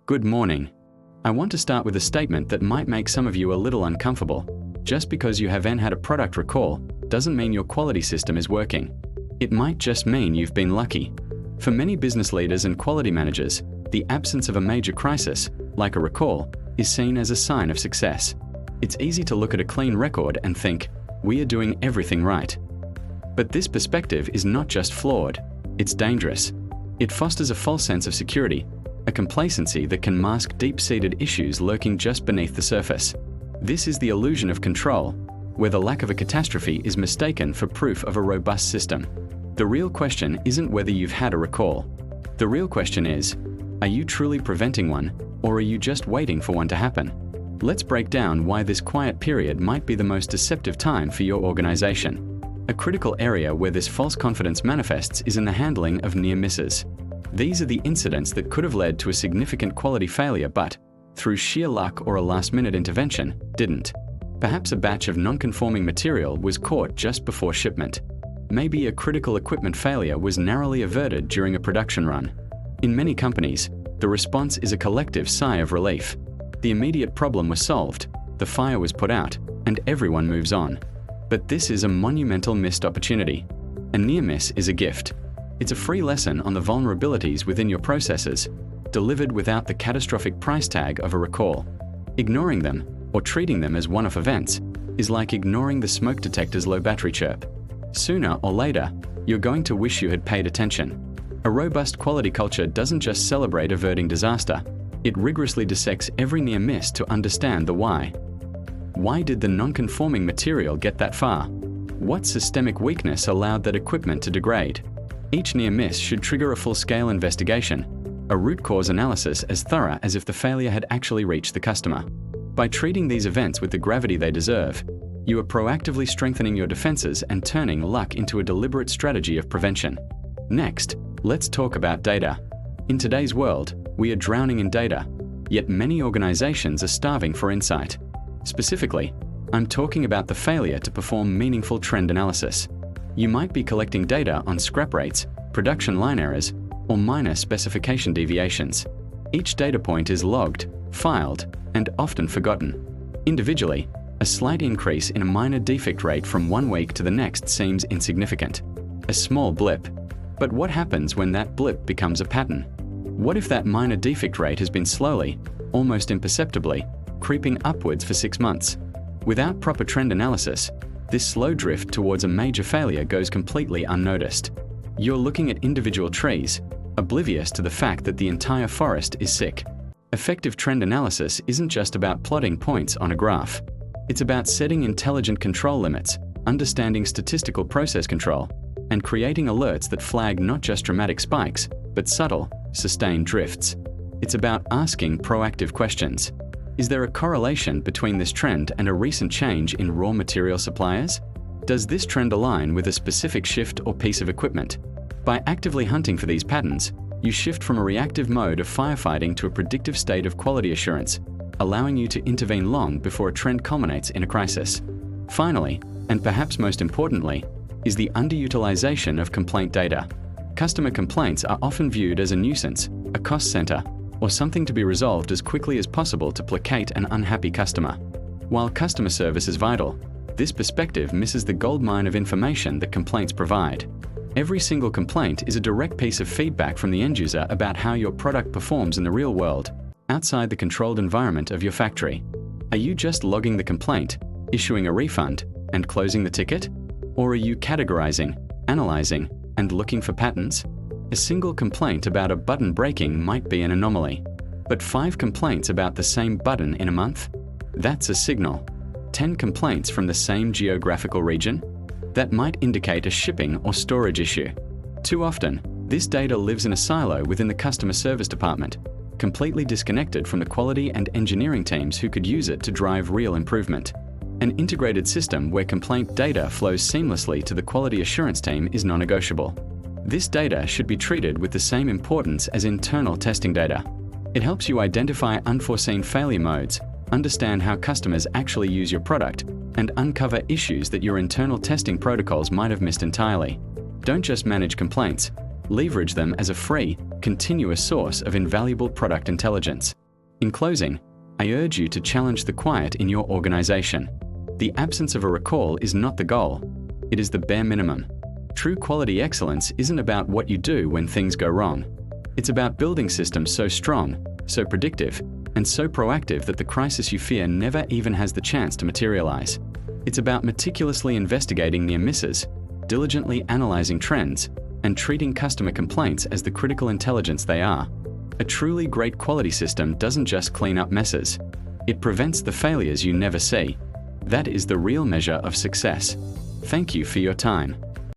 Good morning. I want to start with a statement that might make some of you a little uncomfortable. Just because you haven't had a product recall doesn't mean your quality system is working. It might just mean you've been lucky. For many business leaders and quality managers, the absence of a major crisis, like a recall, is seen as a sign of success. It's easy to look at a clean record and think, we are doing everything right. But this perspective is not just flawed, it's dangerous. It fosters a false sense of security, a complacency that can mask deep-seated issues lurking just beneath the surface. This is the illusion of control, where the lack of a catastrophe is mistaken for proof of a robust system. The real question isn't whether you've had a recall. The real question is, are you truly preventing one, or are you just waiting for one to happen? Let's break down why this quiet period might be the most deceptive time for your organization. A critical area where this false confidence manifests is in the handling of near misses. These are the incidents that could have led to a significant quality failure but, through sheer luck or a last-minute intervention, didn't. Perhaps a batch of non-conforming material was caught just before shipment. Maybe a critical equipment failure was narrowly averted during a production run. In many companies, the response is a collective sigh of relief. The immediate problem was solved, the fire was put out, and everyone moves on. But this is a monumental missed opportunity. A near miss is a gift. It's a free lesson on the vulnerabilities within your processes, delivered without the catastrophic price tag of a recall. Ignoring them, or treating them as one-off events, is like ignoring the smoke detector's low battery chirp. Sooner or later, you're going to wish you had paid attention. A robust quality culture doesn't just celebrate averting disaster, it rigorously dissects every near miss to understand the why. Why did the non-conforming material get that far? What systemic weakness allowed that equipment to degrade? Each near miss should trigger a full-scale investigation, a root cause analysis as thorough as if the failure had actually reached the customer. By treating these events with the gravity they deserve, you are proactively strengthening your defenses and turning luck into a deliberate strategy of prevention. Next, let's talk about data. In today's world, we are drowning in data, yet many organizations are starving for insight. Specifically, I'm talking about the failure to perform meaningful trend analysis. You might be collecting data on scrap rates, production line errors, or minor specification deviations. Each data point is logged, filed, and often forgotten. Individually, a slight increase in a minor defect rate from one week to the next seems insignificant. A small blip. But what happens when that blip becomes a pattern? What if that minor defect rate has been slowly, almost imperceptibly, creeping upwards for 6 months? Without proper trend analysis, this slow drift towards a major failure goes completely unnoticed. You're looking at individual trees, oblivious to the fact that the entire forest is sick. Effective trend analysis isn't just about plotting points on a graph. It's about setting intelligent control limits, understanding statistical process control, and creating alerts that flag not just dramatic spikes, but subtle, sustained drifts. It's about asking proactive questions. Is there a correlation between this trend and a recent change in raw material suppliers? Does this trend align with a specific shift or piece of equipment? By actively hunting for these patterns, you shift from a reactive mode of firefighting to a predictive state of quality assurance, allowing you to intervene long before a trend culminates in a crisis. Finally, and perhaps most importantly, is the underutilization of complaint data. Customer complaints are often viewed as a nuisance, a cost center, or something to be resolved as quickly as possible to placate an unhappy customer. While customer service is vital, this perspective misses the goldmine of information that complaints provide. Every single complaint is a direct piece of feedback from the end user about how your product performs in the real world, outside the controlled environment of your factory. Are you just logging the complaint, issuing a refund, and closing the ticket? Or are you categorizing, analyzing, and looking for patterns? A single complaint about a button breaking might be an anomaly, but 5 complaints about the same button in a month? That's a signal. 10 complaints from the same geographical region? That might indicate a shipping or storage issue. Too often, this data lives in a silo within the customer service department, completely disconnected from the quality and engineering teams who could use it to drive real improvement. An integrated system where complaint data flows seamlessly to the quality assurance team is non-negotiable. This data should be treated with the same importance as internal testing data. It helps you identify unforeseen failure modes, understand how customers actually use your product, and uncover issues that your internal testing protocols might have missed entirely. Don't just manage complaints, leverage them as a free, continuous source of invaluable product intelligence. In closing, I urge you to challenge the quiet in your organization. The absence of a recall is not the goal. It is the bare minimum. True quality excellence isn't about what you do when things go wrong. It's about building systems so strong, so predictive, and so proactive that the crisis you fear never even has the chance to materialize. It's about meticulously investigating near misses, diligently analyzing trends, and treating customer complaints as the critical intelligence they are. A truly great quality system doesn't just clean up messes. It prevents the failures you never see. That is the real measure of success. Thank you for your time.